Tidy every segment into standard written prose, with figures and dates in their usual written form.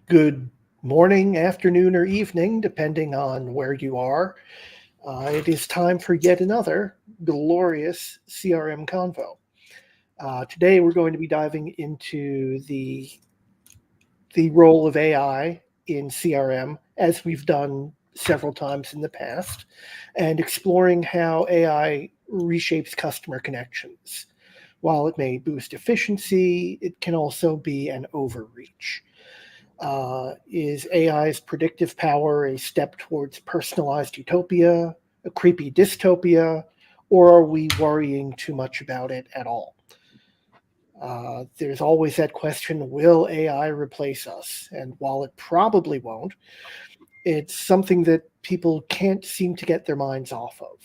Good morning, afternoon, or evening, depending on where you are. It is time for yet another glorious CRM convo. Today, we're going to be diving into the role of AI in CRM, as we've done several times in the past, and exploring how AI reshapes customer connections. While it may boost efficiency, it can also be an overreach. Is AI's predictive power a step towards personalized utopia, a creepy dystopia, or are we worrying too much about it at all? There's always that question, will AI replace us? And while it probably won't, it's something that people can't seem to get their minds off of.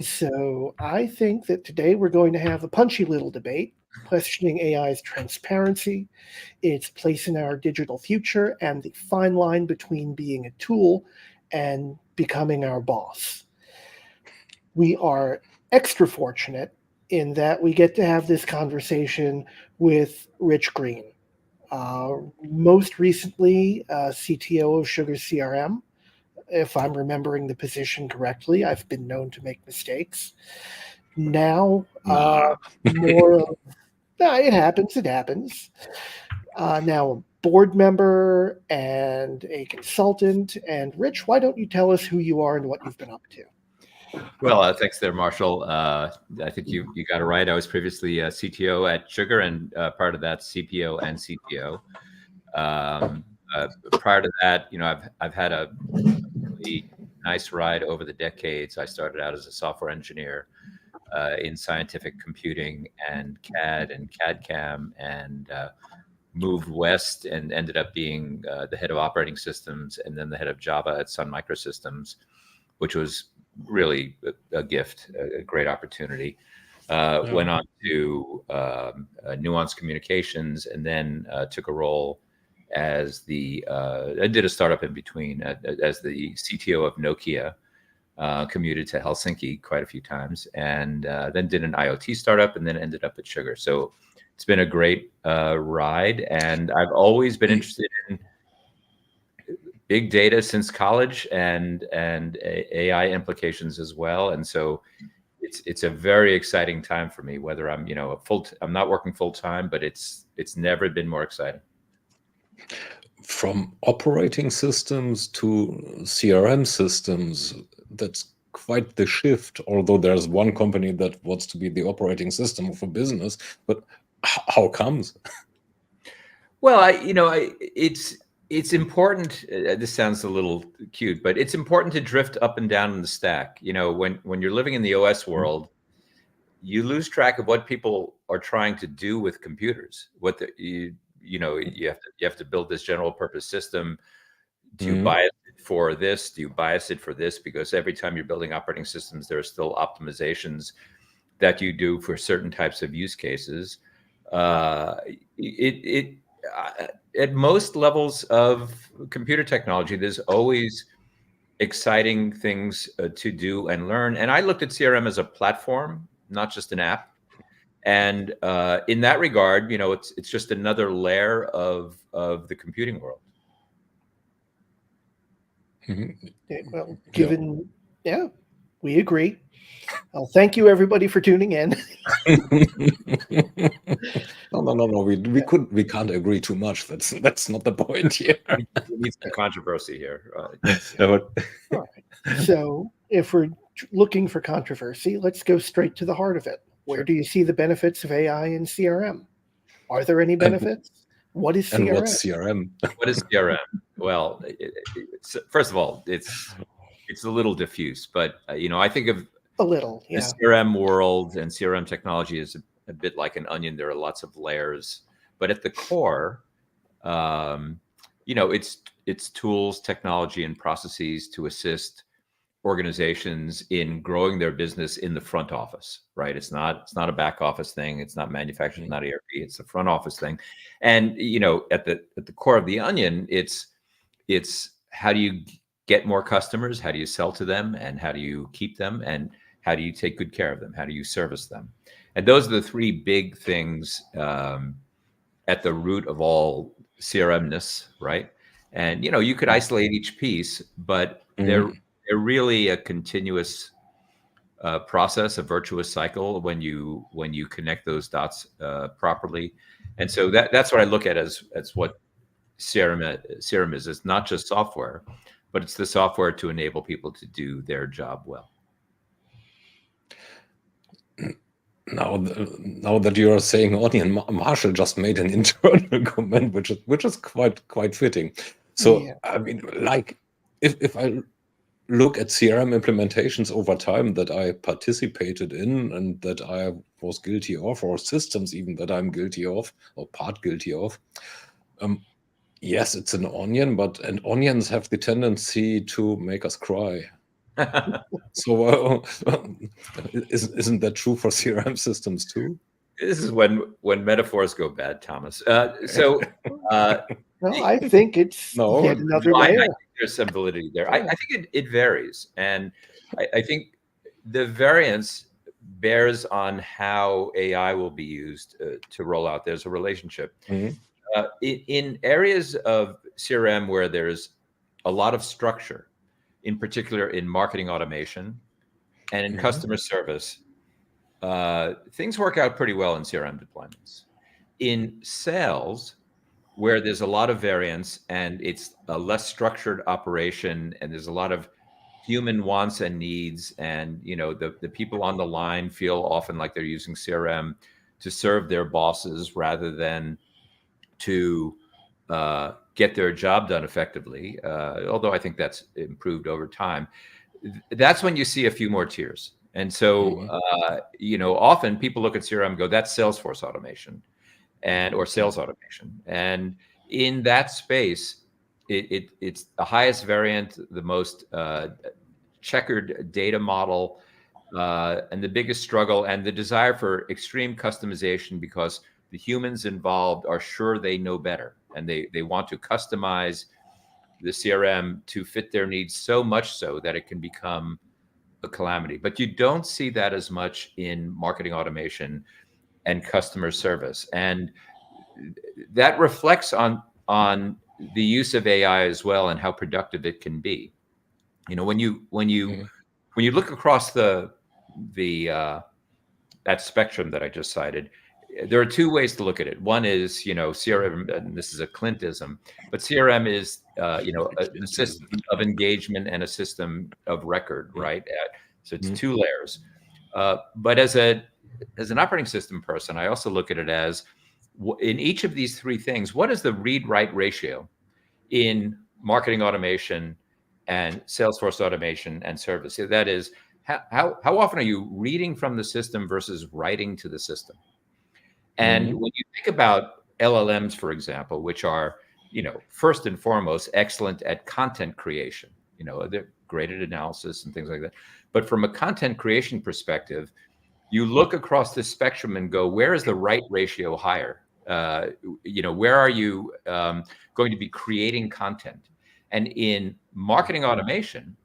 So I think that today we're going to have a punchy little debate questioning AI's transparency, its place in our digital future, and the fine line between being a tool and becoming our boss. We are extra fortunate in that we get to have this conversation with Rich Green, most recently CTO of Sugar CRM. If I'm remembering the position correctly, I've been known to make mistakes. Now, more of, it happens. Now a board member and a consultant. And Rich, why don't you tell us who you are and what you've been up to? Well, thanks there, Marshall. I think you got it right. I was previously a CTO at Sugar, and part of that CPO and CTO. Prior to that, I've had a really nice ride over the decades. I started out as a software engineer in scientific computing and CAD and CAD/CAM, and moved west and ended up being the head of operating systems and then the head of Java at Sun Microsystems, which was really a gift, a great opportunity. Went on to Nuance Communications, and then took a role as I did a startup in between as the CTO of Nokia, commuted to Helsinki quite a few times, and then did an IoT startup, and then ended up at Sugar. So it's been a great ride, and I've always been interested in big data since college and AI implications as well. And so it's a very exciting time for me, whether I'm, I'm not working full time, but it's never been more exciting. From operating systems to CRM systems, that's quite the shift. Although there's one company that wants to be the operating system of a business, but how comes? Well, it's important. This sounds a little cute, but it's important to drift up and down in the stack. When you're living in the OS world, you lose track of what people are trying to do with computers. You have to build this general purpose system. Do you bias it for this? Do you bias it for this? Because every time you're building operating systems, there are still optimizations that you do for certain types of use cases. At most levels of computer technology, there's always exciting things to do and learn. And I looked at CRM as a platform, not just an app. And in that regard, it's just another layer of the computing world. Well, we agree. Well, thank you everybody for tuning in. No. We can't agree too much. That's not the point here. We need some controversy here. All right. So if we're looking for controversy, let's go straight to the heart of it. Where do you see the benefits of AI in CRM? Are there any benefits? What is CRM? And what's CRM? What is CRM? Well, first of all, it's a little diffuse, but I think of a little, the CRM world and CRM technology is a bit like an onion. There are lots of layers, but at the core, it's tools, technology, and processes to assist organizations in growing their business in the front office, right? It's not a back office thing. It's not manufacturing, not ERP. It's a front office thing. And at the core of the onion, it's how do you get more customers? How do you sell to them? And how do you keep them? And how do you take good care of them? How do you service them? And those are the three big things at the root of all CRM-ness, right? And you could isolate each piece, but they're really a continuous process, a virtuous cycle when you connect those dots properly. And so that's what I look at as what CRM is. It's not just software, but it's the software to enable people to do their job well. Now that you are saying onion, Marshall just made an internal comment, which is quite fitting. So Yeah. I mean, like if I look at CRM implementations over time that I participated in and that I was guilty of, or systems even that I'm guilty of or part guilty of, yes, it's an onion, and onions have the tendency to make us cry. So isn't that true for CRM systems too? This is when metaphors go bad, Thomas. No, I think it's yet another layer. I think there's some validity there. I think it varies, and I think the variance bears on how AI will be used to roll out. There's a relationship. In areas of CRM where there's a lot of structure, in particular in marketing automation and in customer service, things work out pretty well in CRM deployments. In sales, where there's a lot of variance and it's a less structured operation and there's a lot of human wants and needs, and the people on the line feel often like they're using CRM to serve their bosses rather than to get their job done effectively, although I think that's improved over time. That's when you see a few more tiers. And so, often people look at CRM and go, that's Salesforce automation or sales automation. And in that space, it's the highest variant, the most checkered data model, and the biggest struggle and the desire for extreme customization, because the humans involved are sure they know better, and they want to customize the CRM to fit their needs, so much so that it can become a calamity. But you don't see that as much in marketing automation and customer service, and that reflects on the use of AI as well and how productive it can be. When you look across that spectrum that I just cited, there are two ways to look at it. One is, CRM, and this is a Clintism, but CRM is, a system of engagement and a system of record, right? So it's two layers. But as an operating system person, I also look at it as, in each of these three things, what is the read-write ratio in marketing automation and Salesforce automation and service? So that is, how often are you reading from the system versus writing to the system? And when you think about LLMs, for example, which are, first and foremost, excellent at content creation, they're great at analysis and things like that. But from a content creation perspective, you look across this spectrum and go, where is the right ratio higher? Where are you going to be creating content? And in marketing automation,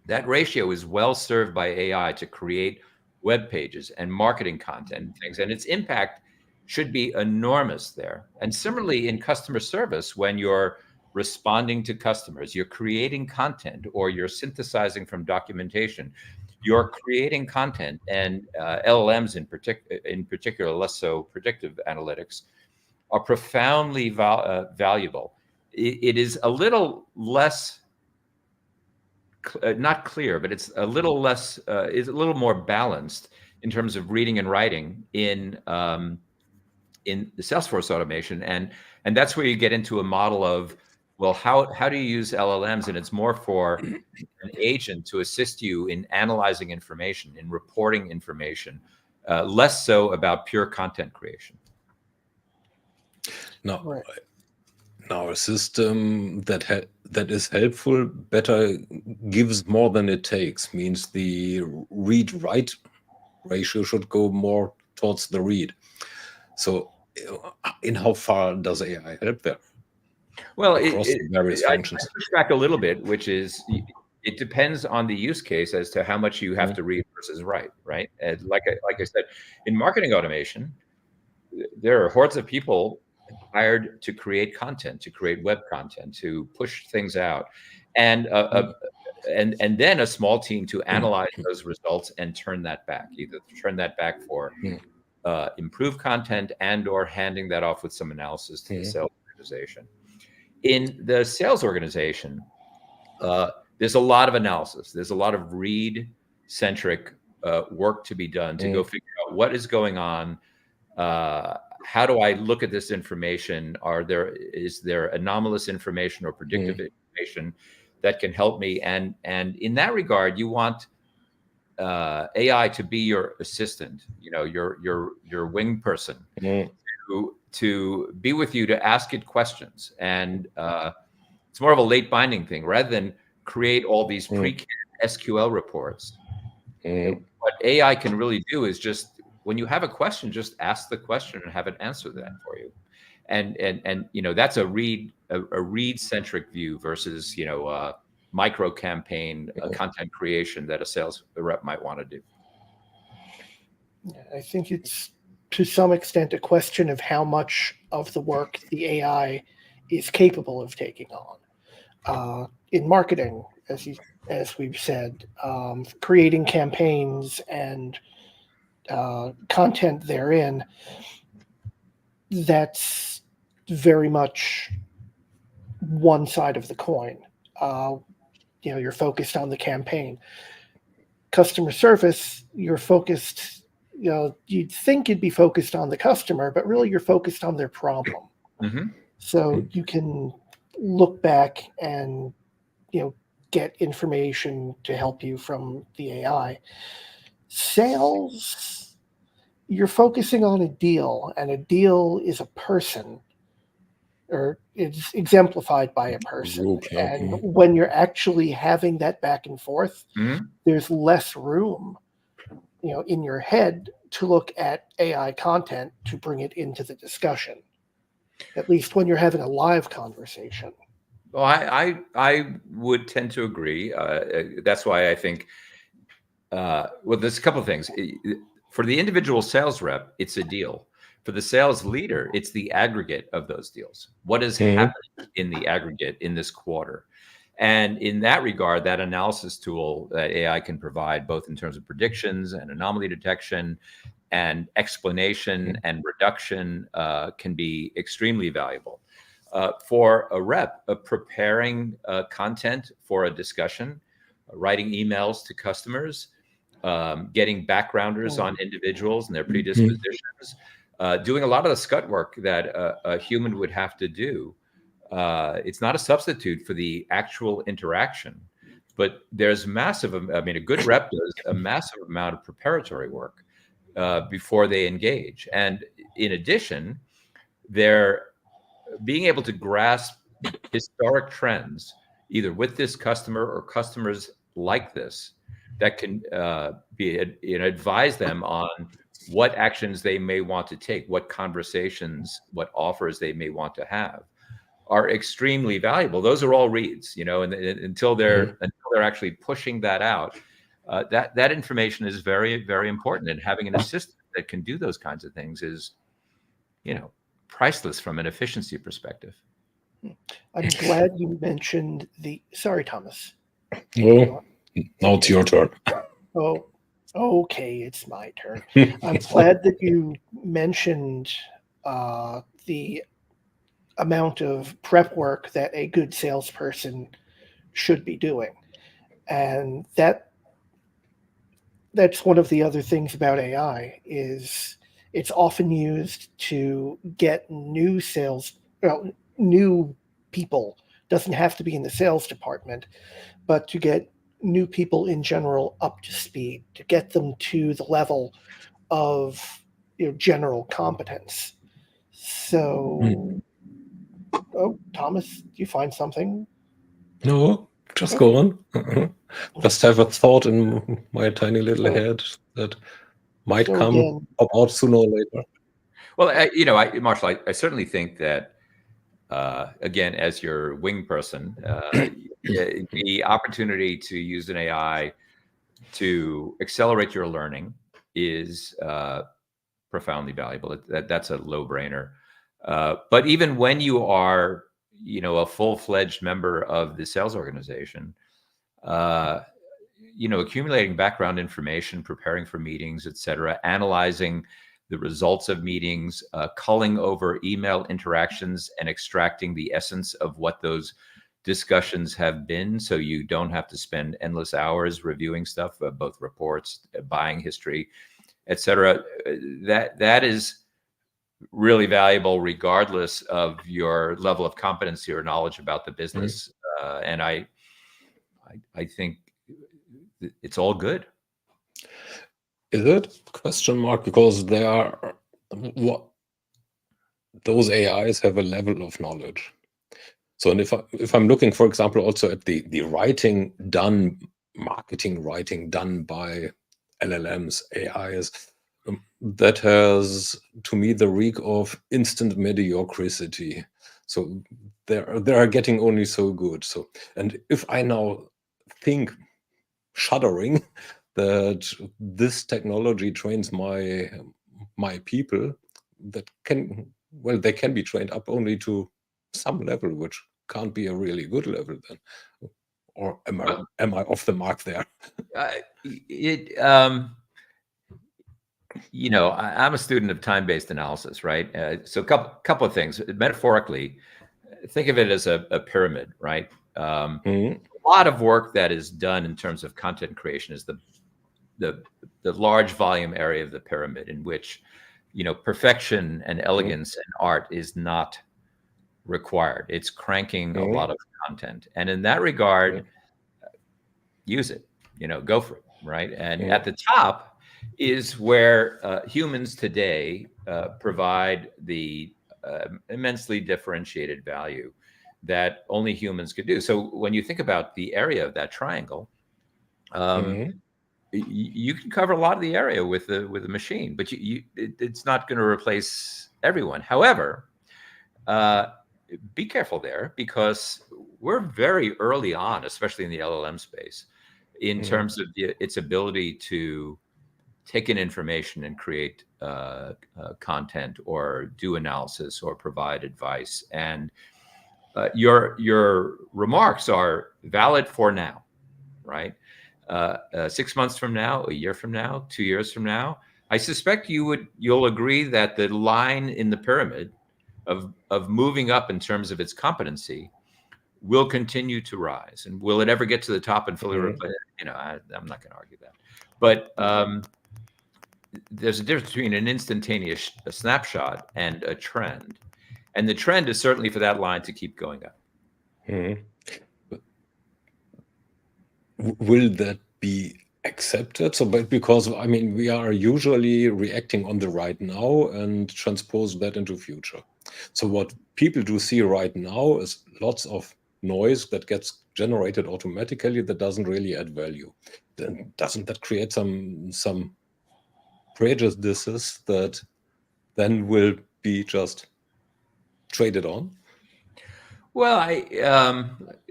that ratio is well served by AI to create web pages and marketing content and things, and its impact should be enormous there. And similarly in customer service, when you're responding to customers, you're creating content or you're synthesizing from documentation, you're creating content, and LLMs in particular, less so predictive analytics, are profoundly valuable. It is a little less, not clear, but it's a little less, is a little more balanced in terms of reading and writing in the Salesforce automation, and that's where you get into a model of, well, how do you use LLMs? And it's more for an agent to assist you in analyzing information, in reporting information, less so about pure content creation. Now, a system that is helpful better gives more than it takes, means the read-write ratio should go more towards the read. So in how far does AI help there? Well, various functions. I push back a little bit, which is, it depends on the use case as to how much you have to read versus write, right? And like I said, in marketing automation, there are hordes of people hired to create content, to create web content, to push things out, and and then a small team to analyze those results and turn that back, either turn that back for improved content and or handing that off with some analysis to the sales organization. In the sales organization, there's a lot of analysis. There's a lot of read-centric work to be done to go figure out what is going on. How do I look at this information? Is there anomalous information or predictive information that can help me? And in that regard, you want AI to be your assistant, your wing person, to be with you, to ask it questions. And it's more of a late binding thing rather than create all these pre-canned SQL reports. What AI can really do is just, when you have a question, just ask the question and have it answer that for you. And that's a read-centric view versus, micro campaign content creation that a sales rep might want to do. I think it's to some extent a question of how much of the work the AI is capable of taking on. In marketing, as we've said, creating campaigns and content therein, that's very much one side of the coin. You're focused on the campaign. Customer service, you're focused, you'd think you'd be focused on the customer, but really you're focused on their problem. So you can look back and, get information to help you from the AI. Sales, you're focusing on a deal, and a deal is a person, or it's exemplified by a person. And when you're actually having that back and forth, there's less room, in your head to look at AI content to bring it into the discussion, at least when you're having a live conversation. Well, I would tend to agree. That's why I think, there's a couple of things. For the individual sales rep, it's a deal. For the sales leader, it's the aggregate of those deals. What has happened in the aggregate in this quarter? And in that regard, that analysis tool that AI can provide, both in terms of predictions and anomaly detection and explanation and reduction, can be extremely valuable. For a rep, preparing content for a discussion, writing emails to customers, getting backgrounders on individuals and their predispositions, doing a lot of the scut work that a human would have to do. It's not a substitute for the actual interaction, but there's a good rep does a massive amount of preparatory work before they engage. And in addition, they're being able to grasp historic trends, either with this customer or customers like this, that can advise them on what actions they may want to take, what conversations, what offers they may want to have, are extremely valuable. Those are all reads, and until they're actually pushing that out, that information is very, very important. And having an assistant that can do those kinds of things is, priceless from an efficiency perspective. I'm glad you mentioned sorry, Thomas. Oh, now it's your turn. Oh, okay, it's my turn. I'm glad that you mentioned the amount of prep work that a good salesperson should be doing. And that's one of the other things about AI is it's often used to get new people. Doesn't have to be in the sales department, but to get new people in general up to speed, to get them to the level of general competence. So, Thomas, do you find something? No, just go on. Just have a thought in my tiny little head that might come about sooner or later. Well, Marshall, I certainly think that, again, as your wing person, the opportunity to use an AI to accelerate your learning is profoundly valuable. That's a low-brainer. But even when you are, a full-fledged member of the sales organization, accumulating background information, preparing for meetings, et cetera, analyzing the results of meetings, culling over email interactions and extracting the essence of what those discussions have been, so you don't have to spend endless hours reviewing stuff, both reports, buying history, et cetera. That is really valuable regardless of your level of competency or knowledge about the business. And I think it's all good. Is it? Question mark, because those AIs have a level of knowledge. So, and if I'm looking, for example, also at the marketing writing done by LLMs, AIs, that has, to me, the reek of instant mediocrity. So they are getting only so good. So, and if I now think, shuddering, that this technology trains my people, that they can be trained up only to some level, which can't be a really good level then. Or am I off the mark there? I'm a student of time-based analysis, right? So a couple of things. Metaphorically, think of it as a pyramid, right? A lot of work that is done in terms of content creation is the large volume area of the pyramid, in which perfection and elegance and art is not required. It's cranking a lot of content, and in that regard, use it. Go for it, right? And at the top is where humans today provide the immensely differentiated value that only humans could do. So when you think about the area of that triangle, you can cover a lot of the area with a machine, but it's not going to replace everyone. However, be careful there, because we're very early on, especially in the LLM space, in terms of its ability to take in information and create content, or do analysis, or provide advice. And your remarks are valid for now, right? 6 months from now, a year from now, 2 years from now, I suspect you'll agree that the line in the pyramid of moving up in terms of its competency will continue to rise. And will it ever get to the top and fully replace? I'm not going to argue that. But there's a difference between an instantaneous snapshot and a trend. And the trend is certainly for that line to keep going up. Will that be accepted? So, but because we are usually reacting on the right now and transpose that into future. So what people do see right now is lots of noise that gets generated automatically that doesn't really add value. Then doesn't that create some prejudices that then will be just traded on? Well,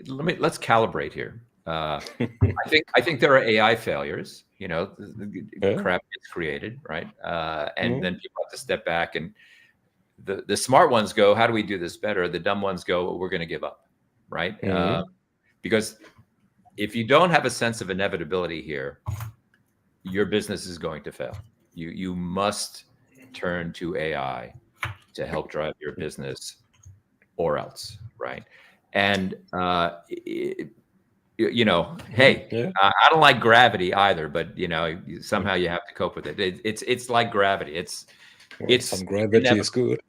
let's calibrate here. I think there are AI failures. Crap gets created, right? And then people have to step back, and the smart ones go, "How do we do this better?" The dumb ones go, "Well, we're going to give up," right? Because if you don't have a sense of inevitability here, your business is going to fail. You must turn to AI to help drive your business, or else, right? And hey, I don't like gravity either, but somehow you have to cope with it. It's like gravity. It's some gravity is good.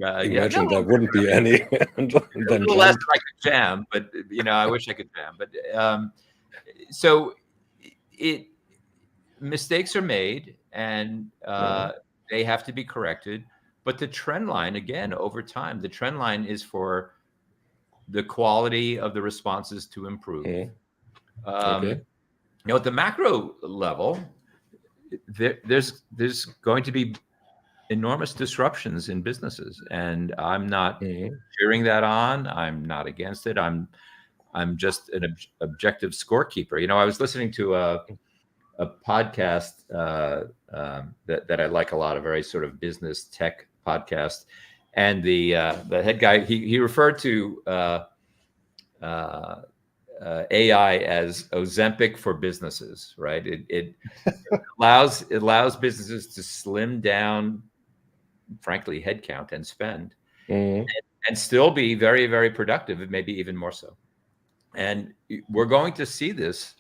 Imagine there wouldn't be any. And a little less than I could jam, but I wish I could jam. But so mistakes are made, and they have to be corrected. But the trend line, again, over time, the trend line is for the quality of the responses to improve. At the macro level, there's going to be enormous disruptions in businesses, and I'm not cheering that on. I'm not against it. I'm just an objective scorekeeper. I was listening to a podcast that I like a lot, a very sort of business tech podcast, And the head guy, he referred to AI as Ozempic for businesses, right? It allows businesses to slim down, frankly, headcount and spend, and still be very, very productive, maybe even more so. And we're going to see this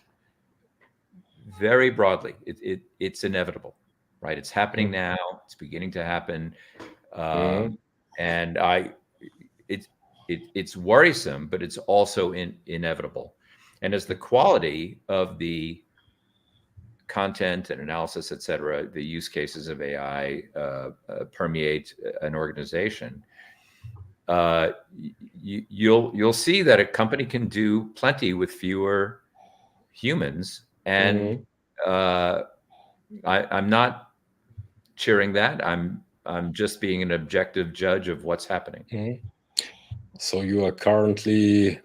very broadly. It's inevitable, right? It's happening now. It's beginning to happen, and it's worrisome, but it's also inevitable. And as the quality of the content and analysis, et cetera, the use cases of AI permeate an organization, you'll see that a company can do plenty with fewer humans. And I'm not cheering that. I'm just being an objective judge of what's happening. So you are currently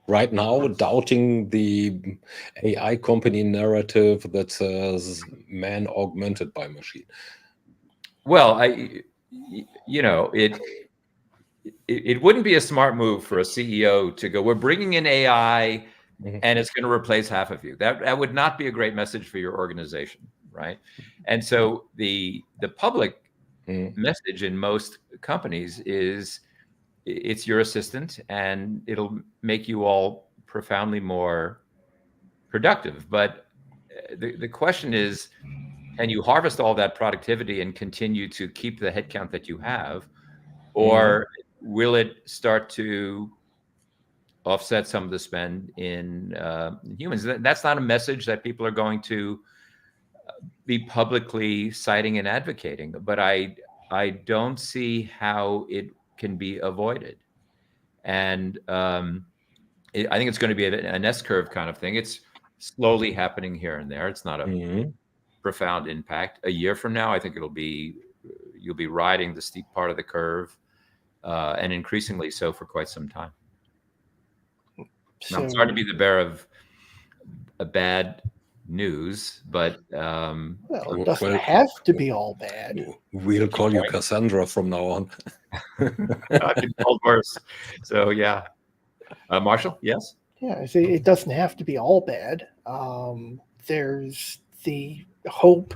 right now doubting the AI company narrative that says man augmented by machine. Well, it wouldn't be a smart move for a CEO to go, we're bringing in AI and it's going to replace half of you. That would not be a great message for your organization, right? And so the public message in most companies is it's your assistant and it'll make you all profoundly more productive. But the question is, can you harvest all that productivity and continue to keep the headcount that you have? Or will it start to offset some of the spend in humans? That's not a message that people are going to be publicly citing and advocating, but I don't see how it can be avoided. And I think it's going to be an S-curve kind of thing. It's slowly happening here and there. It's not a profound impact. A year from now, I think you'll be riding the steep part of the curve, and increasingly so for quite some time. Now, I'm sorry to be the bearer of a bad news, but well, it doesn't have to be all bad. We'll call you Cassandra from now on. I've been called worse. So yeah, Marshall, yes. Yeah, it doesn't have to be all bad. There's the hope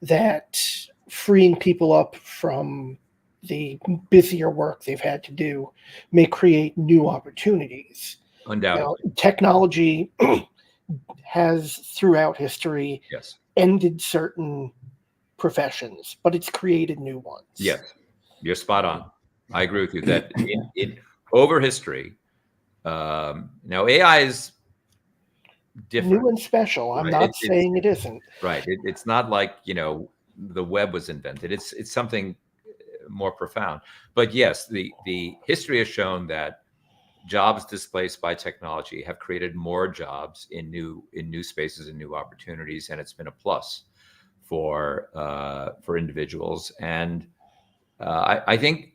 that freeing people up from the busier work they've had to do may create new opportunities. Undoubtedly. Now, technology has throughout history ended certain professions, but it's created new ones. Yes, you're spot on. I agree with you that in over history, now AI is different. New and special. I'm not saying it isn't. Right. It's not like, the web was invented. It's something more profound. But yes, the history has shown that jobs displaced by technology have created more jobs in new spaces and new opportunities, and it's been a plus for individuals. And I think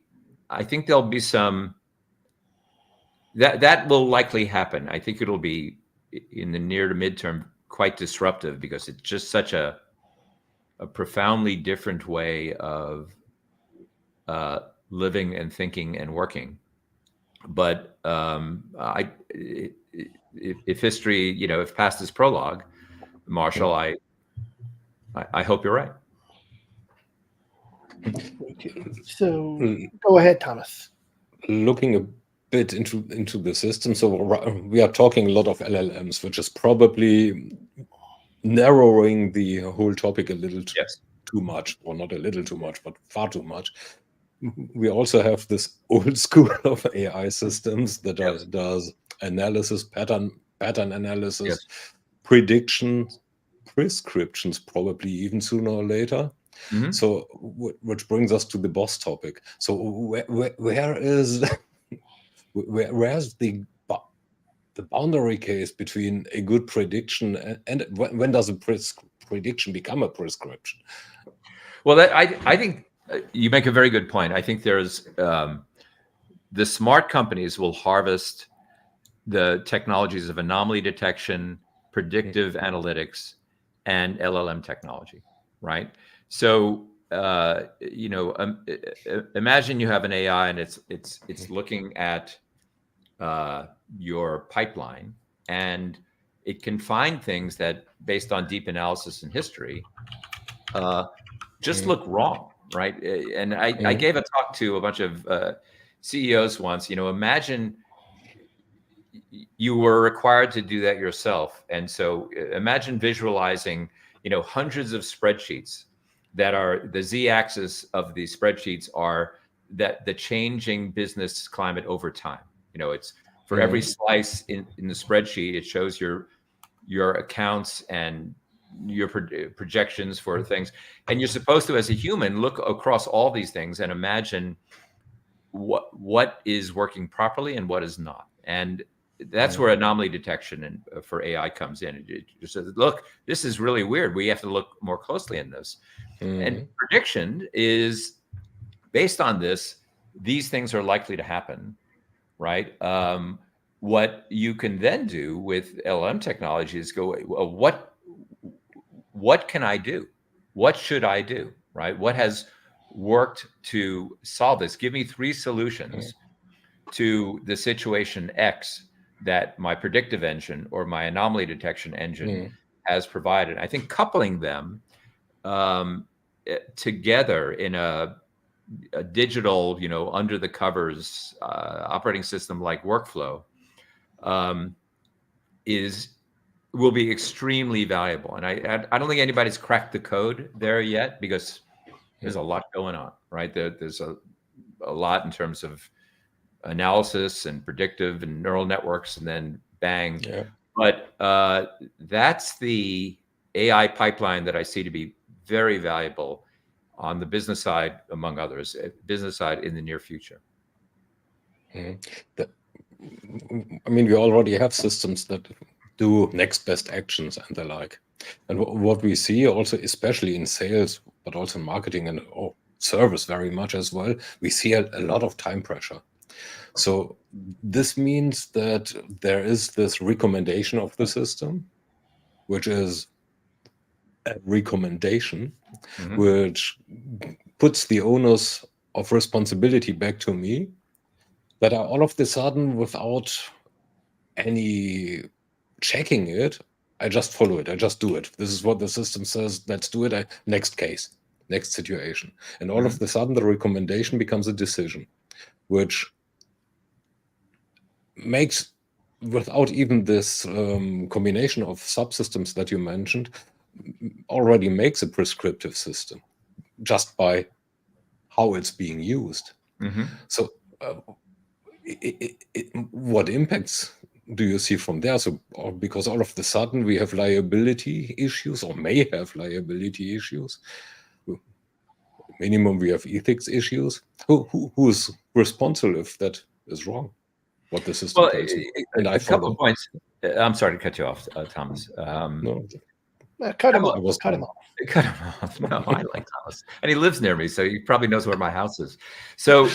there'll be some that will likely happen. I think it'll be in the near to midterm quite disruptive because it's just such a profoundly different way of living and thinking and working. But if history, if past is prologue, Marshall, I hope you're right. So go ahead, Thomas. Looking a bit into the system, so we are talking a lot of LLMs, which is probably narrowing the whole topic a little too much, or not a little too much, but far too much. We also have this old school of AI systems that does analysis, pattern analysis, predictions, prescriptions, probably even sooner or later. So, which brings us to the boss topic. So, where's the boundary case between a good prediction and when does a prediction become a prescription? Well, I think you make a very good point. I think there's the smart companies will harvest the technologies of anomaly detection, predictive analytics, and LLM technology, right? So imagine you have an AI and it's looking at your pipeline, and it can find things that, based on deep analysis and history, just look wrong, right? And I gave a talk to a bunch of CEOs once. Imagine you were required to do that yourself, and so imagine visualizing, hundreds of spreadsheets that are the z-axis of the spreadsheets are that the changing business climate over time. It's for every slice in the spreadsheet, it shows your accounts and your projections for things. And you're supposed to, as a human, look across all these things and imagine what is working properly and what is not. And that's where anomaly detection for AI comes in. It just says, look, this is really weird. We have to look more closely in this. And prediction is based on this. These things are likely to happen, right? What you can then do with LLM technology is go, well, what can I do? What should I do, right? What has worked to solve this? Give me 3 solutions to the situation X that my predictive engine or my anomaly detection engine has provided. I think coupling them together in a digital, under the covers operating system like workflow will be extremely valuable. And I don't think anybody's cracked the code there yet, because there's a lot going on, right? There's a lot in terms of analysis and predictive and neural networks, and then bang. But that's the AI pipeline that I see to be very valuable on the business side, among others, business side in the near future. We already have systems that do next best actions and the like. And what we see also, especially in sales, but also in marketing and service very much as well, we see a lot of time pressure. So this means that there is this recommendation of the system, which is a recommendation, which puts the onus of responsibility back to me, that I all of a sudden, without any checking it, I just follow it. I just do it. This is what the system says. Let's do it. Next case, next situation. And all of a sudden, the recommendation becomes a decision, which makes, without even this combination of subsystems that you mentioned, already makes a prescriptive system just by how it's being used. So what impacts do you see from there? So because all of a sudden we have liability issues, or may have liability issues, minimum we have ethics issues. Who is responsible if that is wrong? What the system tells me. And a couple of points. I'm sorry to cut you off, Thomas. No. Cut him off. Cut him off. No, I like Thomas, and he lives near me, so he probably knows where my house is. So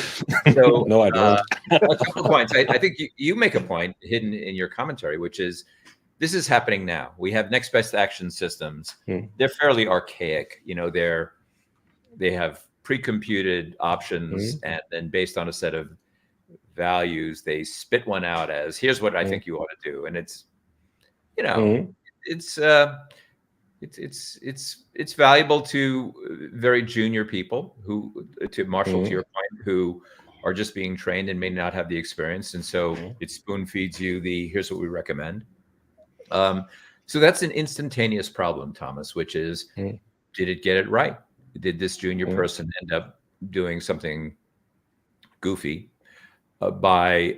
no, I don't. A couple of points. I think you make a point hidden in your commentary, which is this is happening now. We have next best action systems. They're fairly archaic. They have pre-computed options, and then based on a set of values, they spit one out as, here's what I think you ought to do, and it's it's valuable to very junior people who, to Marshall, to your point, who are just being trained and may not have the experience, and so it spoon feeds you the here's what we recommend. So that's an instantaneous problem, Thomas, which is, did it get it right? Did this junior person end up doing something goofy by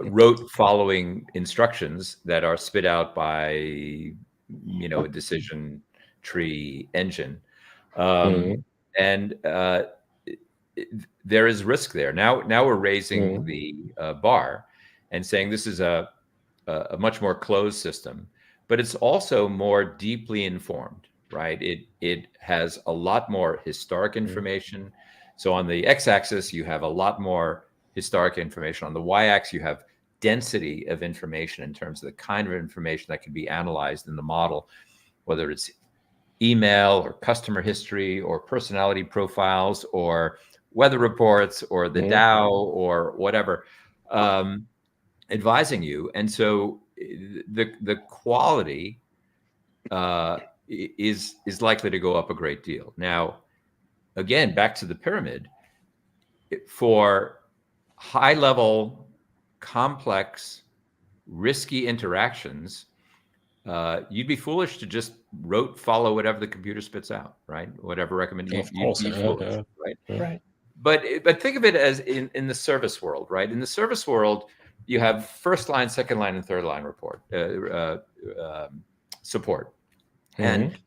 rote following instructions that are spit out by a decision tree engine? And there is risk there. Now we're raising the bar and saying this is a much more closed system, but it's also more deeply informed, right? It has a lot more historic information. So on the x-axis, you have a lot more historic information. On the y-axis, you have density of information in terms of the kind of information that can be analyzed in the model, whether it's email or customer history or personality profiles or weather reports or the Dow or whatever, advising you. And so the quality is likely to go up a great deal. Now, again, back to the pyramid, for high level, complex, risky interactions, you'd be foolish to just follow whatever the computer spits out, right? Whatever recommendation. Right? Right. But think of it as in the service world, right? In the service world, you have first line, second line, and third line support. And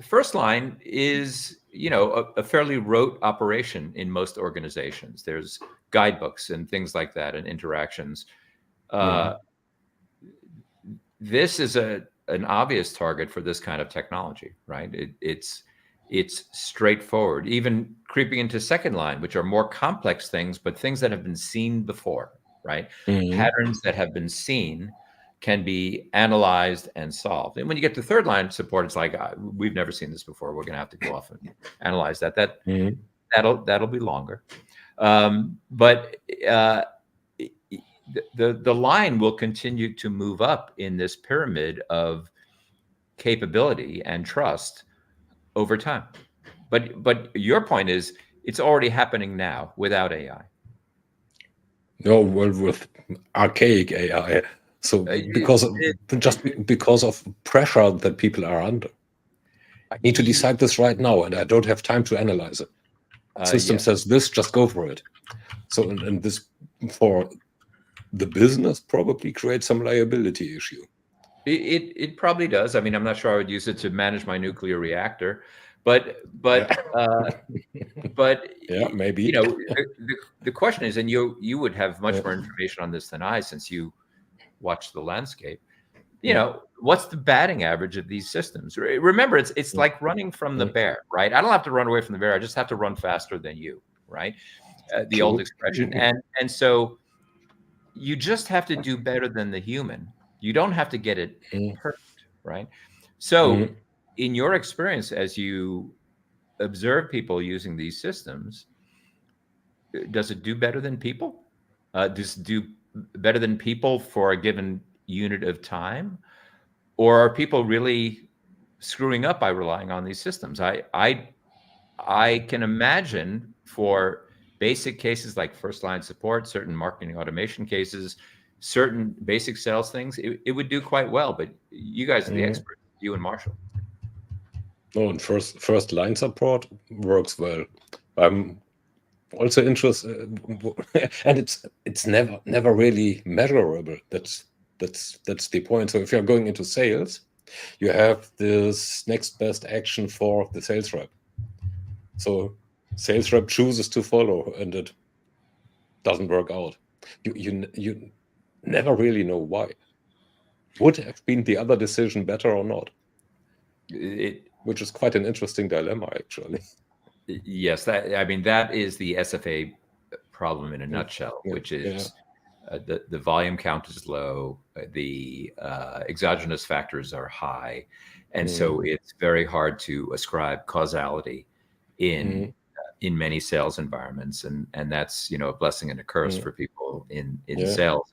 first line is, a fairly rote operation in most organizations. There's guidebooks and things like that and interactions. This is an obvious target for this kind of technology, right? It's straightforward, even creeping into second line, which are more complex things, but things that have been seen before, right? Patterns that have been seen can be analyzed and solved. And when you get to third line support, it's like, we've never seen this before. We're going to have to go off and analyze that. That'll be longer. But the line will continue to move up in this pyramid of capability and trust over time. But your point is, it's already happening now without AI. No, well, with archaic AI. So because of pressure that people are under. I need to decide this right now, and I don't have time to analyze it. System says this, just go for it. So, and this for the business probably creates some liability issue. It probably does. I mean, I'm not sure I would use it to manage my nuclear reactor, but yeah, maybe. The question is, and you would have much more information on this than I, since you watch the landscape. What's the batting average of these systems? Remember, it's like running from the bear, right? I don't have to run away from the bear. I just have to run faster than you, right? The old expression. And so you just have to do better than the human. You don't have to get it perfect, right? So in your experience, as you observe people using these systems, does it do better than people? Does it do better than people for a given unit of time? Or are people really screwing up by relying on these systems? I can imagine for basic cases like first line support, certain marketing automation cases, certain basic sales things, it would do quite well. But you guys are the experts, you and Marshall. Oh, and first line support works well. I'm also interested, and it's never really measurable. That's the point. So if you're going into sales, you have this next best action for the sales rep. So sales rep chooses to follow, and it doesn't work out. You never really know why. Would have been the other decision better or not? Which is quite an interesting dilemma, actually. Yes, that is the SFA problem in a nutshell, which is the volume count is low, the exogenous factors are high, and so it's very hard to ascribe causality in many sales environments, and that's a blessing and a curse for people in sales.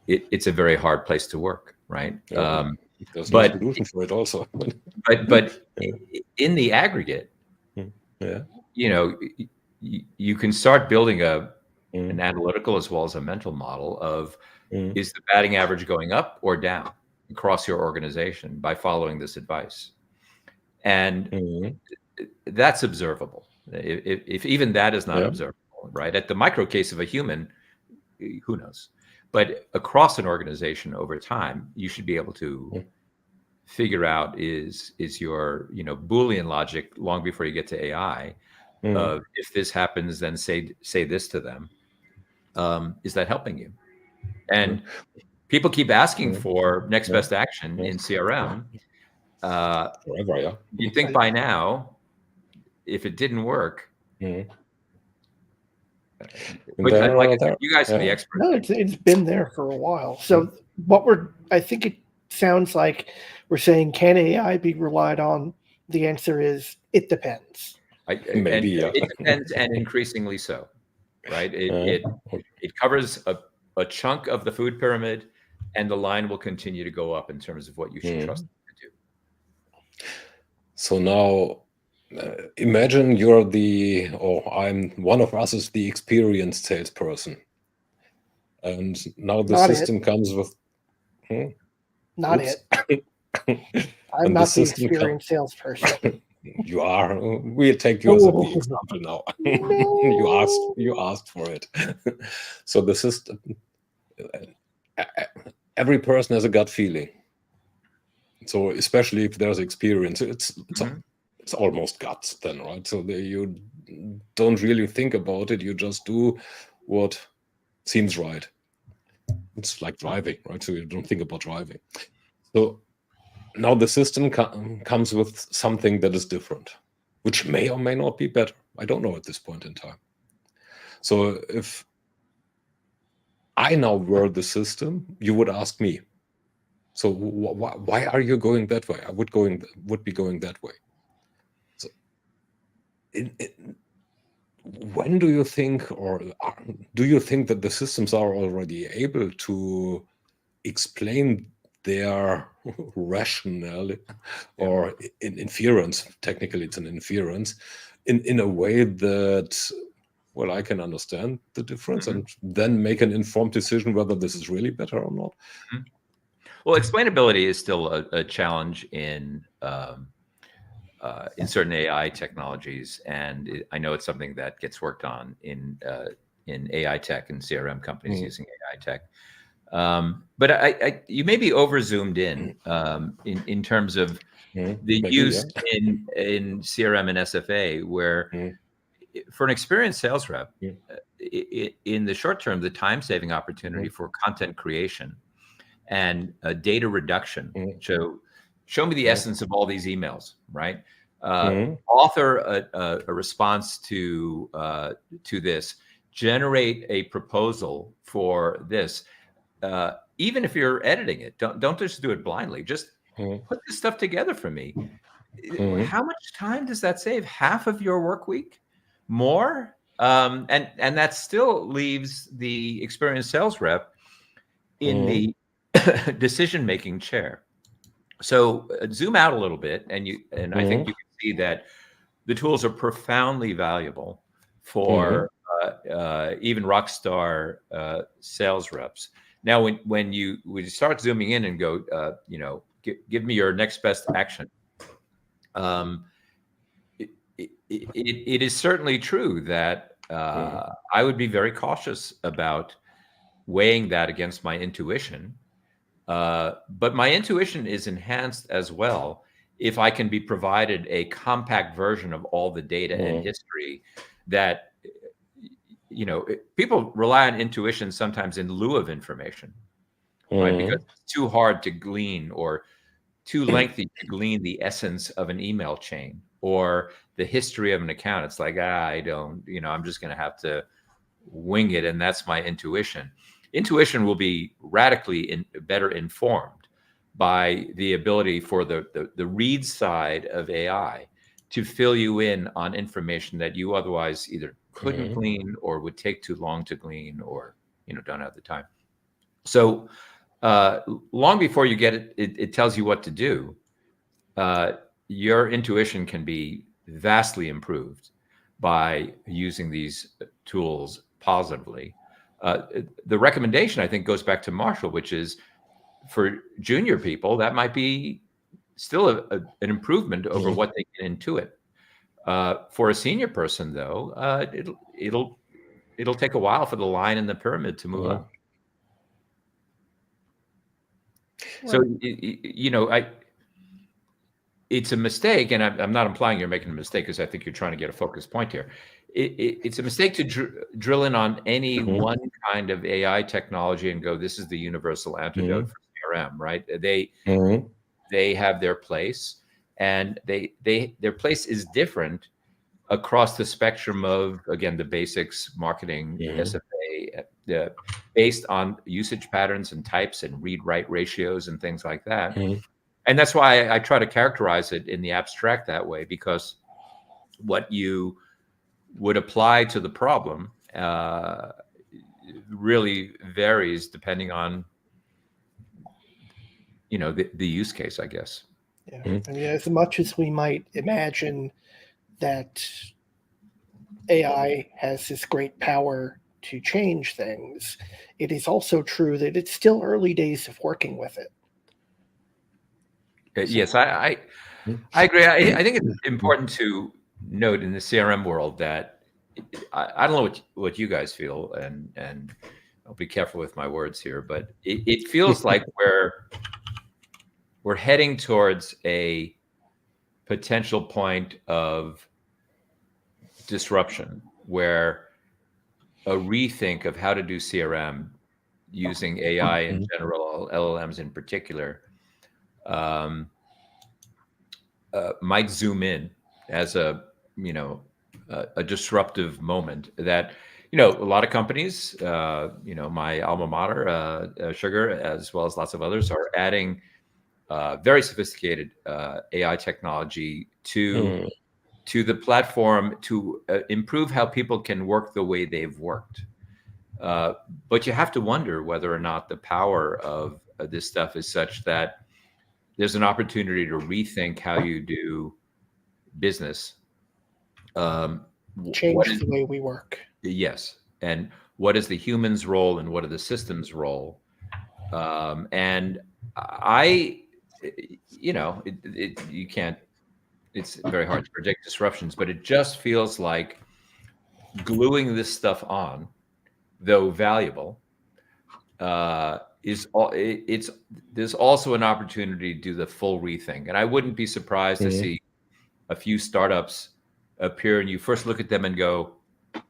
It's a very hard place to work, right? There's no solution for it also. but in the aggregate, you can start building an analytical as well as a mental model of is the batting average going up or down across your organization by following this advice, and that's observable. If even that is not observable, right? At the micro case of a human, who knows? But across an organization over time, you should be able to figure out is your Boolean logic long before you get to AI. If this happens, then say this to them. Is that helping you? And people keep asking for next best action in CRM. Forever, You think by now, if it didn't work. But you guys are the experts. No, it's been there for a while. So I think sounds like we're saying, can AI be relied on? The answer is, it depends. Maybe, yeah. It depends, and increasingly so, right? It covers a chunk of the food pyramid, and the line will continue to go up in terms of what you should trust it to do. So now, imagine I'm one of us is the experienced salesperson, and now the system comes with. Not it. I'm not the experienced salesperson. You are. We'll take you as the example now. No. You asked for it. So the system. Every person has a gut feeling. So especially if there's experience, it's almost guts then, right? So you don't really think about it. You just do what seems right. It's like driving, right? So you don't think about driving. So now the system comes with something that is different, which may or may not be better. I don't know at this point in time. So if I now were the system, you would ask me, so why are you going that way? I would be going that way. So when do you think, or do you think that the systems are already able to explain their rationale or inference? Technically, it's an inference in a way that, well, I can understand the difference and then make an informed decision whether this is really better or not. Well, explainability is still a challenge in certain AI technologies, and I know it's something that gets worked on in AI tech and CRM companies using AI tech. But you may be over zoomed in terms of the use in CRM and SFA, where for an experienced sales rep, in the short term, the time saving opportunity for content creation and data reduction. So show me the essence of all these emails, right? Author a response to this, generate a proposal for this. Even if you're editing it, don't just do it blindly. Just put this stuff together for me. How much time does that save? Half of your work week? More? And that still leaves the experienced sales rep in the decision-making chair. So zoom out a little bit, and I think you can see that the tools are profoundly valuable for even rock star sales reps. Now, when you start zooming in and go, give me your next best action. It is certainly true that I would be very cautious about weighing that against my intuition. But my intuition is enhanced as well if I can be provided a compact version of all the data and history that, people rely on intuition sometimes in lieu of information, right? Because it's too hard to glean or too lengthy to glean the essence of an email chain or the history of an account. It's like, I don't, I'm just going to have to wing it. And that's my intuition. Intuition will be radically better informed by the ability for the read side of AI to fill you in on information that you otherwise either couldn't glean or would take too long to glean or, don't have the time. So long before you get it, it tells you what to do. Your intuition can be vastly improved by using these tools positively. The recommendation, I think, goes back to Marshall, which is for junior people, that might be still an improvement over what they can intuit. For a senior person, though, it'll take a while for the line in the pyramid to move up. So, it's a mistake, and I'm not implying you're making a mistake because I think you're trying to get a focused point here. It's a mistake to drill in on any one kind of AI technology and go, this is the universal antidote for CRM, right? They have their place, and their place is different across the spectrum of, again, the basics, marketing, SFA, based on usage patterns and types and read-write ratios and things like that. And that's why I try to characterize it in the abstract that way, because what you would apply to the problem really varies depending on, the use case, I guess. Yeah. I mean, as much as we might imagine that AI has this great power to change things, it is also true that it's still early days of working with it. Yes, I agree. I think it's important to note in the CRM world that I don't know what you guys feel, and I'll be careful with my words here, but it feels like we're heading towards a potential point of disruption where a rethink of how to do CRM using AI in general, LLMs in particular, might zoom in as a disruptive moment that, a lot of companies, my alma mater, Sugar, as well as lots of others, are adding very sophisticated AI technology to the platform to improve how people can work the way they've worked. But you have to wonder whether or not the power of this stuff is such that there's an opportunity to rethink how you do business. Change the way we work. Yes. And what is the human's role and what are the system's role? And you can't, it's very hard to predict disruptions, but it just feels like gluing this stuff on, though valuable, there's also an opportunity to do the full rethink. And I wouldn't be surprised to see a few startups appear and you first look at them and go,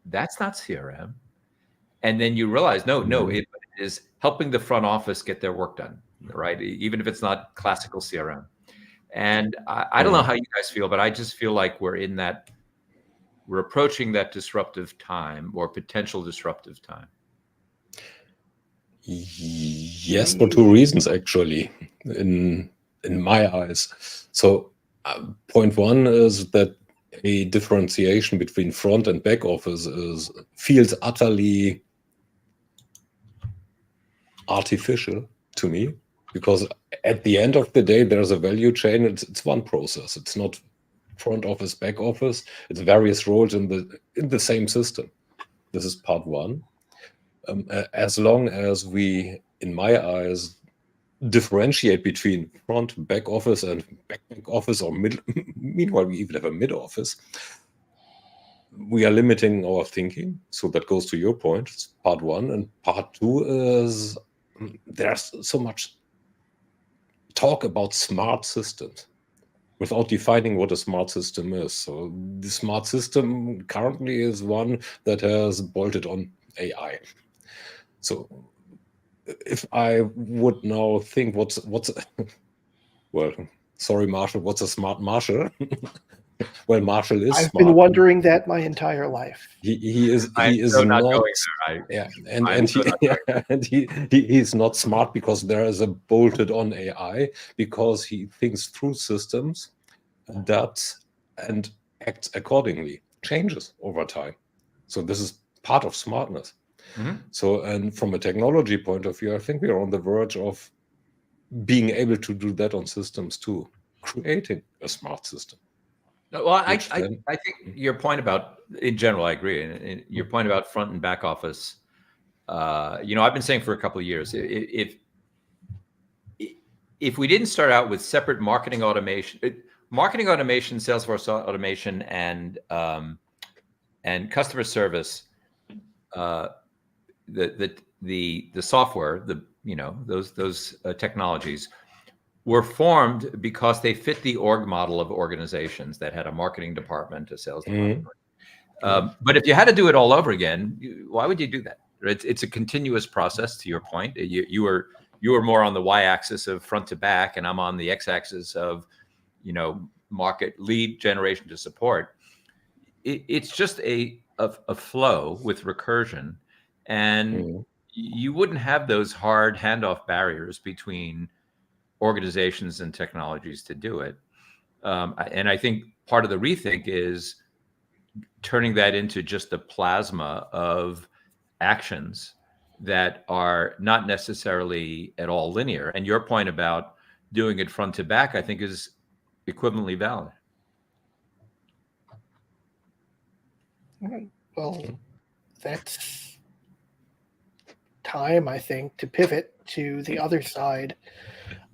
that's not CRM. And then you realize, no, it is helping the front office get their work done, right? Even if it's not classical CRM. And I don't know how you guys feel, but I just feel like we're approaching that disruptive time or potential disruptive time. Yes, for two reasons, actually, in my eyes. So point one is that a differentiation between front and back office feels utterly artificial to me, because at the end of the day, there's a value chain. It's one process. It's not front office, back office. It's various roles in the same system. This is part one. As long as we, in my eyes, differentiate between front, back office and back office, or mid, meanwhile we even have a mid office, we are limiting our thinking. So that goes to your point. It's part one. And part two is there's so much talk about smart systems without defining what a smart system is. So the smart system currently is one that has bolted on AI. So if I would now think what's well, sorry, Marshall, what's a smart Marshall? Well, Marshall is I've smart. been wondering that my entire life. He is so not going there. yeah, and he's not smart because there is a bolted on AI, because he thinks through systems, adapts and acts accordingly, changes over time. So this is part of smartness. So, and from a technology point of view, I think we are on the verge of being able to do that on systems too, creating a smart system. Well, I think your point about, in general, I agree. And your point about front and back office, I've been saying for a couple of years, if we didn't start out with separate marketing automation, Salesforce automation, and customer service, the software, those technologies were formed because they fit the org model of organizations that had a marketing department, a sales department. But if you had to do it all over again, why would you do that? It's a continuous process. To your point, you were more on the y-axis of front to back, and I'm on the x-axis of market lead generation to support. It's just a flow with recursion, And you wouldn't have those hard handoff barriers between organizations and technologies to do it. And I think part of the rethink is turning that into just a plasma of actions that are not necessarily at all linear. And your point about doing it front to back, I think, is equivalently valid. Well, that's time, I think, to pivot to the other side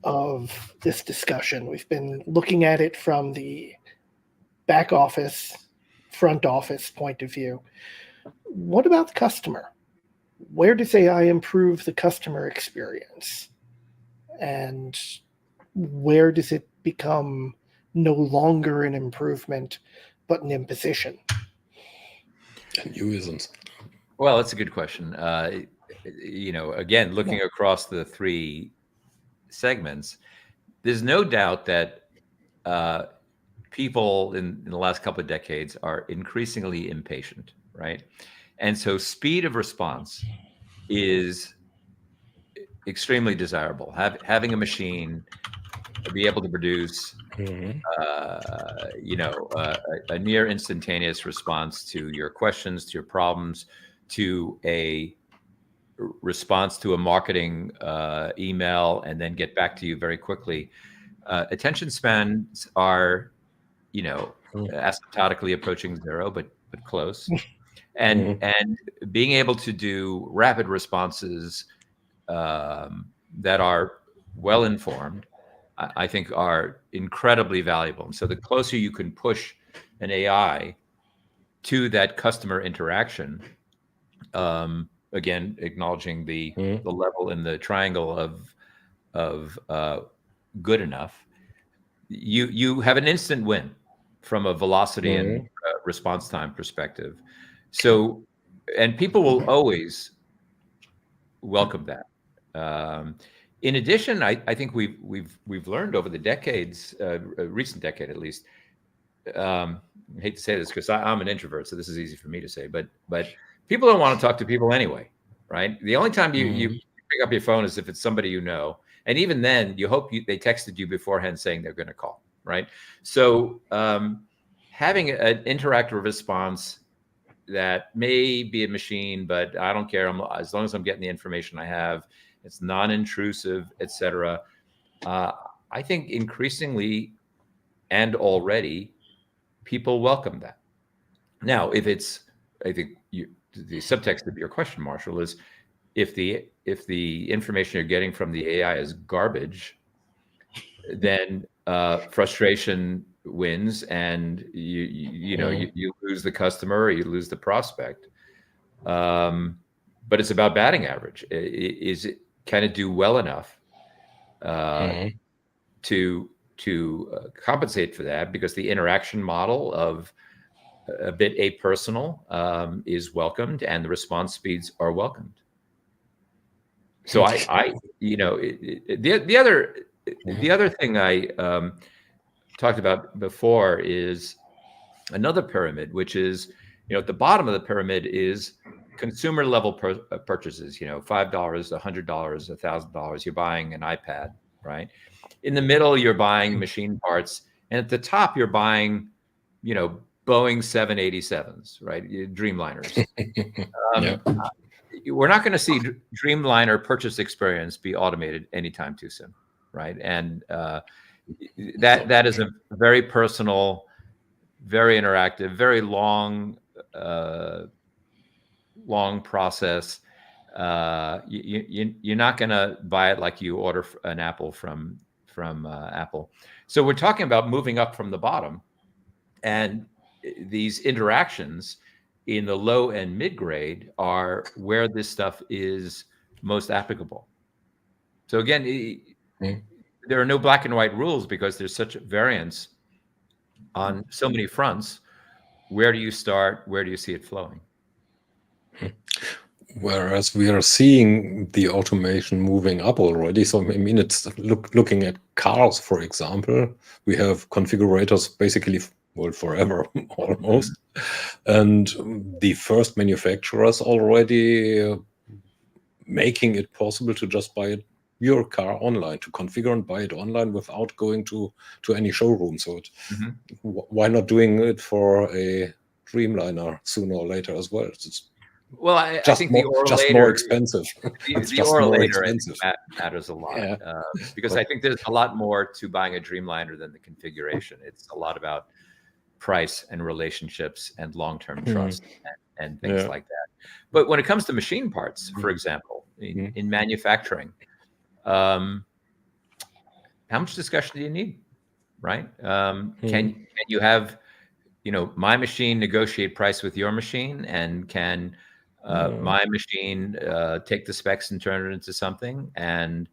of this discussion. We've been looking at it from the back office, front office point of view. What about the customer? Where does AI improve the customer experience? And where does it become no longer an improvement, but an imposition? And you isn't. Well, that's a good question. Again, looking across the three segments, there's no doubt that people in the last couple of decades are increasingly impatient, right? And so speed of response is extremely desirable. Having a machine be able to produce a near instantaneous response to your questions, to your problems, to a response to a marketing email, and then get back to you very quickly. Attention spans are, asymptotically approaching zero, but close. And being able to do rapid responses that are well informed, I think, are incredibly valuable. And so the closer you can push an AI to that customer interaction, again, acknowledging the level in the triangle of good enough, you have an instant win from a velocity and response time perspective. So, and people will always welcome that. In addition, I think we've learned over the decades, recent decade at least. I hate to say this because I'm an introvert, so this is easy for me to say, but people don't want to talk to people anyway, right? The only time you pick up your phone is if it's somebody you know, and even then, you hope they texted you beforehand saying they're going to call, right? So having an interactive response that may be a machine, but I don't care. As long as I'm getting the information I have, it's non-intrusive, etc. I think increasingly and already people welcome that. Now, I think the subtext of your question, Marshall, is if the information you're getting from the AI is garbage, then frustration wins, and you lose the customer or you lose the prospect. But it's about batting average. Can it do well enough to compensate for that? Because the interaction model of a bit apersonal is welcomed, and the response speeds are welcomed. So the other thing I talked about before is another pyramid, which is, at the bottom of the pyramid is consumer level purchases, $5, $100, $1,000. You're buying an iPad, right? In the middle, you're buying machine parts. And at the top, you're buying, Boeing 787s, right? Dreamliners. We're not going to see Dreamliner purchase experience be automated anytime too soon, right? And that is a very personal, very interactive, very long process. You're not going to buy it like you order an apple from Apple. So we're talking about moving up from the bottom, and these interactions in the low and mid grade are where this stuff is most applicable. So again, there are no black and white rules because there's such variance on so many fronts. Where do you start? Where do you see it flowing? Whereas we are seeing the automation moving up already. So I mean, it's looking at cars, for example. We have configurators basically well, forever almost. And the first manufacturers already making it possible to just buy your car online, to configure and buy it online without going to any showroom. So why not doing it for a Dreamliner sooner or later as well? It's Well, I think just more expensive. The or later matters a lot, because I think there's a lot more to buying a Dreamliner than the configuration. It's a lot about price and relationships and long-term trust and things like that. But when it comes to machine parts, for example, in manufacturing, how much discussion do you need, right? Can you have, my machine negotiate price with your machine, and can my machine take the specs and turn it into something? And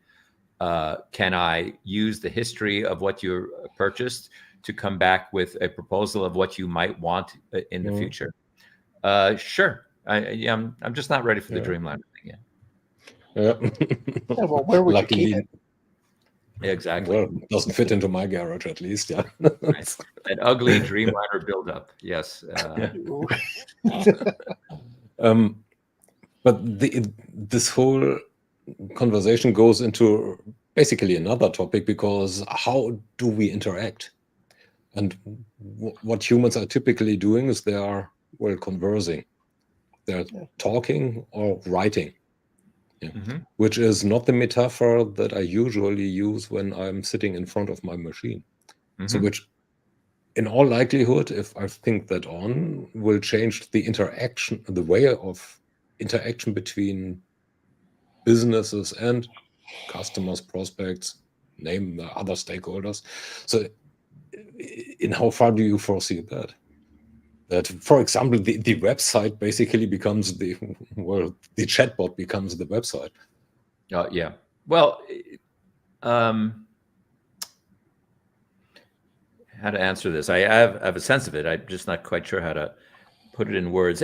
can I use the history of what you purchased to come back with a proposal of what you might want in the future? Sure. I'm just not ready for the Dreamliner thing yet. Well, where would you keep it? Exactly. Well, it doesn't fit into my garage, at least. Right. An ugly Dreamliner buildup. Yes. But this whole conversation goes into basically another topic, because how do we interact? And what humans are typically doing is they are, conversing. They're talking or writing, which is not the metaphor that I usually use when I'm sitting in front of my machine. So which, in all likelihood, if I think that on, will change the interaction, the way of interaction between businesses and customers, prospects, name the other stakeholders. So in how far do you foresee that? That, for example, the website basically becomes the chatbot becomes the website. Yeah. Well, how to answer this? I have a sense of it. I'm just not quite sure how to put it in words.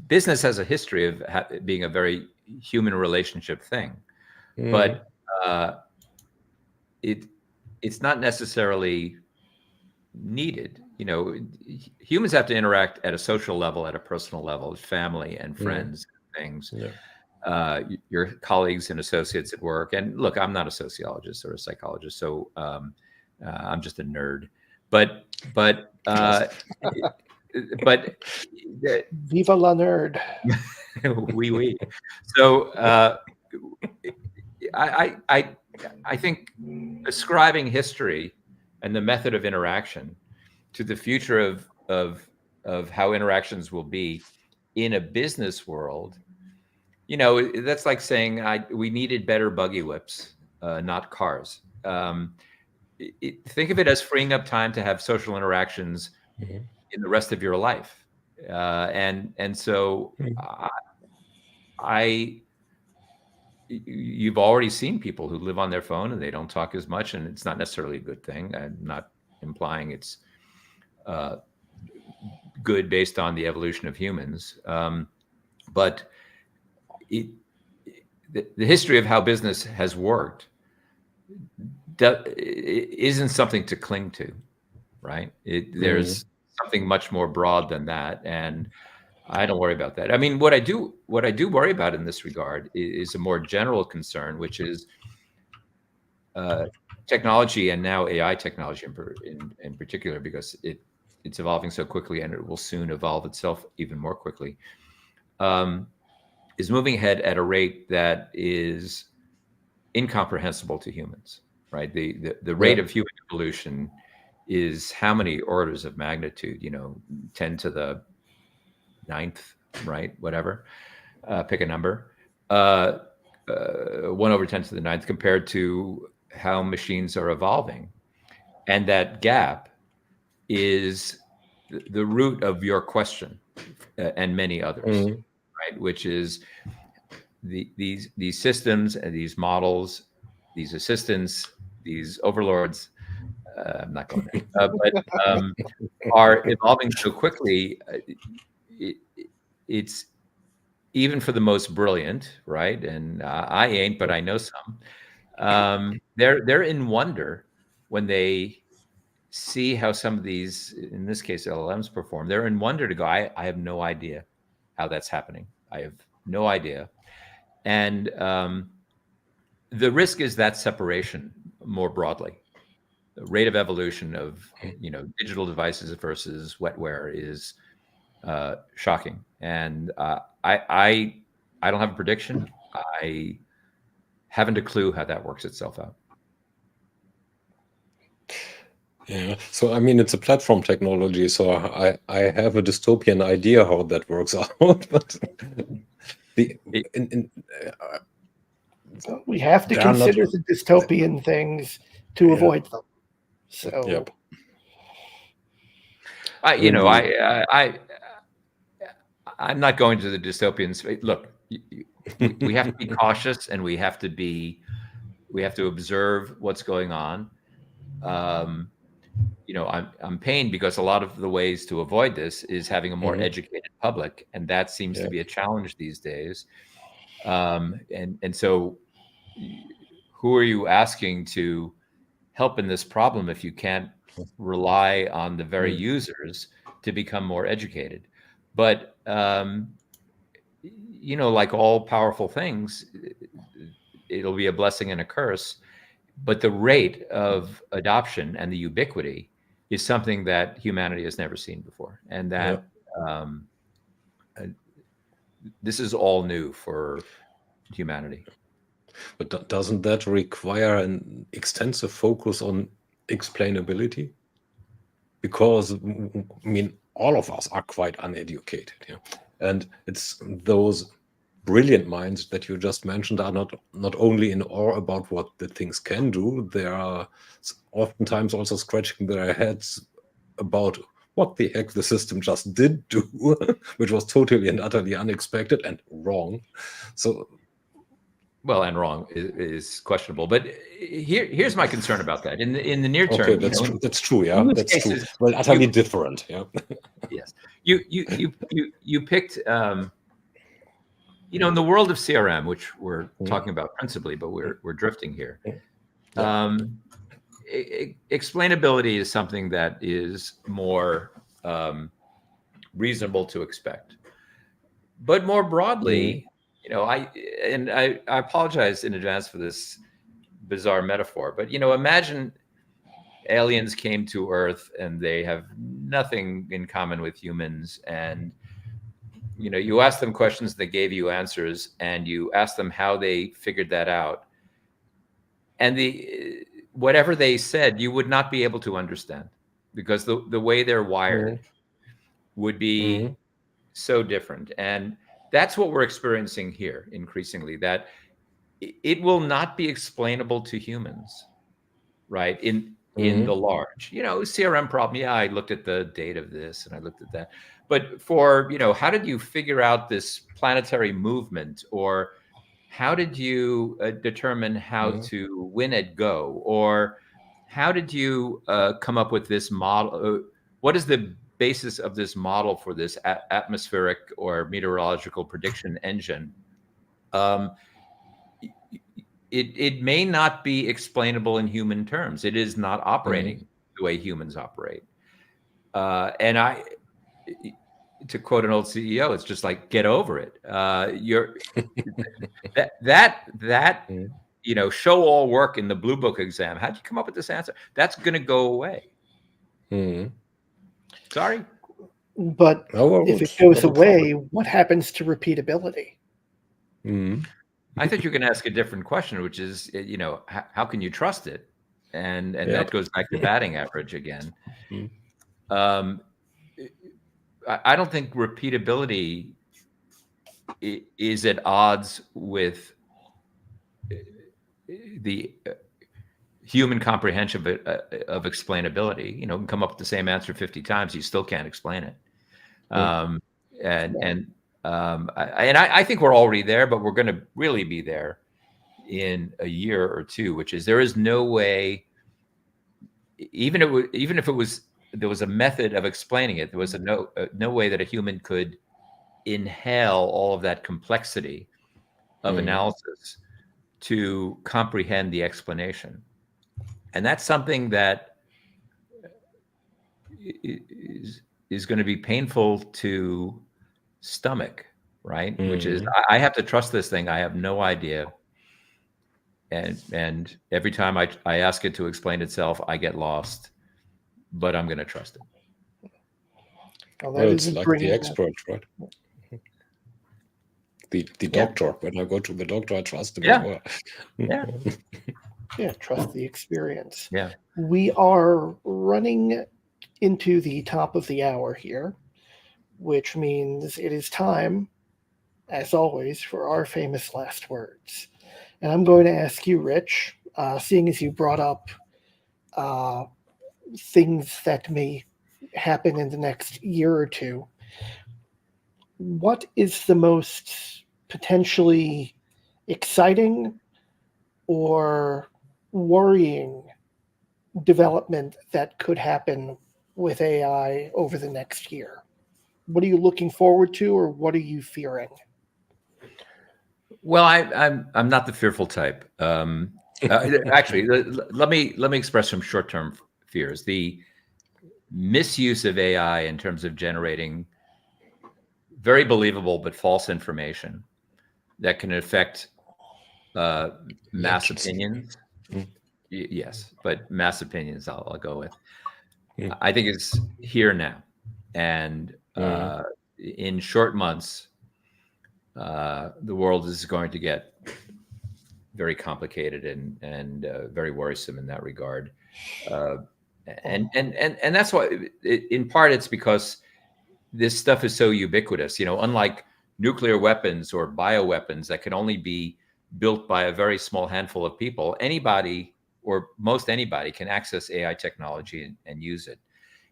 Business has a history of being a very human relationship thing, but it's not necessarily needed. Humans have to interact at a social level, at a personal level, family and friends, things. Your colleagues and associates at work. And look, I'm not a sociologist or a psychologist, so I'm just a nerd. But Viva la nerd. Oui. So I think ascribing history and the method of interaction to the future of how interactions will be in a business world, that's like saying we needed better buggy whips, not cars. Think of it as freeing up time to have social interactions in the rest of your life, and so you've already seen people who live on their phone and they don't talk as much, and it's not necessarily a good thing. I'm not implying it's good based on the evolution of humans, but the history of how business has worked isn't something to cling to, right? There's something much more broad than that, and I don't worry about that. I mean, what I do worry about in this regard is a more general concern, which is technology, and now AI technology in particular, because it's evolving so quickly, and it will soon evolve itself even more quickly, is moving ahead at a rate that is incomprehensible to humans, right? The rate of human evolution is how many orders of magnitude, 10 to the 9th, right? Whatever, pick a number, 1/10 to the 9th, compared to how machines are evolving. And that gap is the root of your question and many others, right? Which is these systems and these models, these assistants, these overlords, I'm not going there, but are evolving so quickly. It's even for the most brilliant, right? And I ain't, but I know some. They're in wonder when they see how some of these, in this case, LLMs perform, they're in wonder to go, I have no idea how that's happening. I have no idea. And the risk is that separation more broadly. The rate of evolution of digital devices versus wetware is shocking. And I don't have a prediction. I haven't a clue how that works itself out. Yeah. So I mean, it's a platform technology. So I have a dystopian idea how that works out, but we have to consider the dystopian things to avoid them. So, yep. I'm not going to the dystopian space. Look, we have to be cautious, and we have to observe what's going on. I'm pained because a lot of the ways to avoid this is having a more educated public, and that seems to be a challenge these days. And so, who are you asking to help in this problem if you can't rely on the very users to become more educated? But like all powerful things, it'll be a blessing and a curse. But the rate of adoption and the ubiquity is something that humanity has never seen before, and that this is all new for humanity. But doesn't that require an extensive focus on explainability? Because I mean, all of us are quite uneducated, and it's those brilliant minds that you just mentioned are not only in awe about what the things can do, they are oftentimes also scratching their heads about what the heck the system just did do, which was totally and utterly unexpected and wrong. So, well, and wrong is questionable, but here's my concern about that. In the near term, okay, that's true. Yeah, that's cases, true. Well, utterly different. Yeah. Yes, you picked. In the world of CRM, which we're talking about principally, but we're drifting here. Explainability is something that is more reasonable to expect. But more broadly, I apologize in advance for this bizarre metaphor, but imagine aliens came to Earth and they have nothing in common with humans, and you ask them questions, they gave you answers, and you ask them how they figured that out. And whatever they said, you would not be able to understand, because the way they're wired would be so different. And that's what we're experiencing here increasingly, that it will not be explainable to humans, right? In the large, CRM problem. Yeah, I looked at the data of this and I looked at that. But for, how did you figure out this planetary movement? Or how did you determine how to win at Go? Or how did you come up with this model? What is the basis of this model for this atmospheric or meteorological prediction engine? It may not be explainable in human terms. It is not operating the way humans operate. And to quote an old CEO, it's just like, get over it. Show all work in the Blue Book exam. How'd you come up with this answer? That's going to go away. Sorry. But if it goes away, what happens to repeatability? I thought you were going to ask a different question, which is, how can you trust it? And that goes back to batting average again. I don't think repeatability is at odds with the human comprehension of explainability. You can come up with the same answer 50 times, you still can't explain it. And I think we're already there, but we're going to really be there in a year or two, which is, there is no way, even if there was a method of explaining it, there was no way that a human could inhale all of that complexity of analysis to comprehend the explanation. And that's something that is going to be painful to stomach, right? Which is, I have to trust this thing. I have no idea. And every time I ask it to explain itself, I get lost, but I'm going to trust it. Well, it's like the expert, right? The doctor. When I go to the doctor, I trust him as well. Yeah, trust the experience. Yeah. We are running into the top of the hour here, which means it is time, as always, for our famous last words. And I'm going to ask you, Rich, seeing as you brought up things that may happen in the next year or two, what is the most potentially exciting or worrying development that could happen with AI over the next year? What are you looking forward to, or what are you fearing? Well, I'm not the fearful type. Actually, let me express some short-term fears. The misuse of AI in terms of generating very believable but false information that can affect mass opinions. Yes, but mass opinions I'll go with. I think it's here now, and in short months, the world is going to get very complicated and very worrisome in that regard. And that's why, in part, it's because this stuff is so ubiquitous. Unlike nuclear weapons or bioweapons that can only be built by a very small handful of people, anybody or most anybody can access AI technology and use it.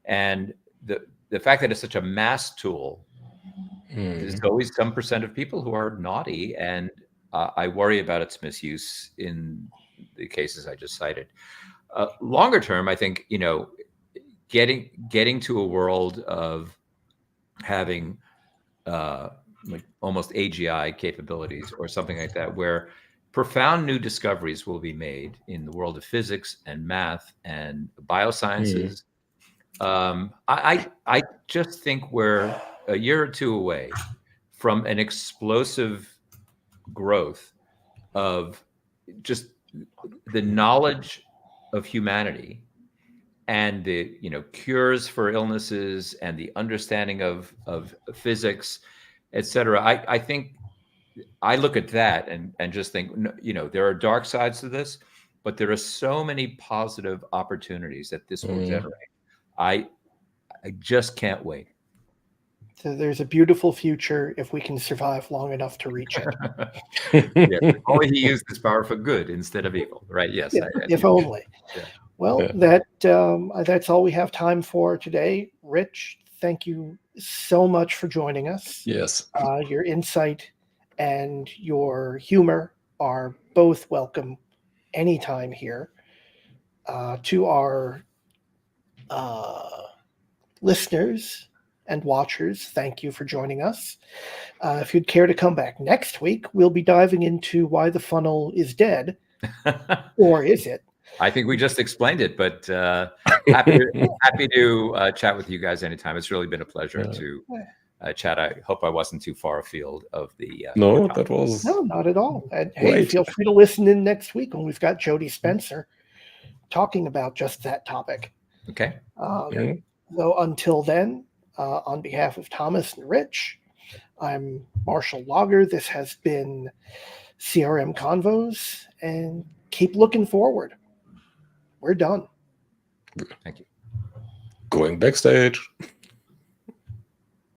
And the fact that it's such a mass tool, there's always some percent of people who are naughty, and I worry about its misuse in the cases I just cited. Longer term, I think, getting to a world of having like almost AGI capabilities or something like that, where profound new discoveries will be made in the world of physics and math and biosciences. I just think we're a year or two away from an explosive growth of just the knowledge of humanity and the cures for illnesses and the understanding of physics, et cetera. I think I look at that and just think, there are dark sides to this, but there are so many positive opportunities that this will generate. I just can't wait. So there's a beautiful future if we can survive long enough to reach it. If only he used his power for good instead of evil, right? Yes. Yeah, if only. Yeah. Well, that's all we have time for today. Rich, thank you so much for joining us. Yes. Your insight and your humor are both welcome anytime here. To our listeners and watchers, thank you for joining us. If you'd care to come back next week, we'll be diving into why the funnel is dead. Or is it? I think we just explained it, but happy to chat with you guys anytime. It's really been a pleasure to chat. I hope I wasn't too far afield of the no, that was no, not at all. And hey, feel free to listen in next week when we've got Jody Spencer talking about just that topic. Okay. So until then, on behalf of Thomas and Rich, I'm Marshall Lager. This has been CRM Convos, and keep looking forward. We're done. Thank you. Going backstage.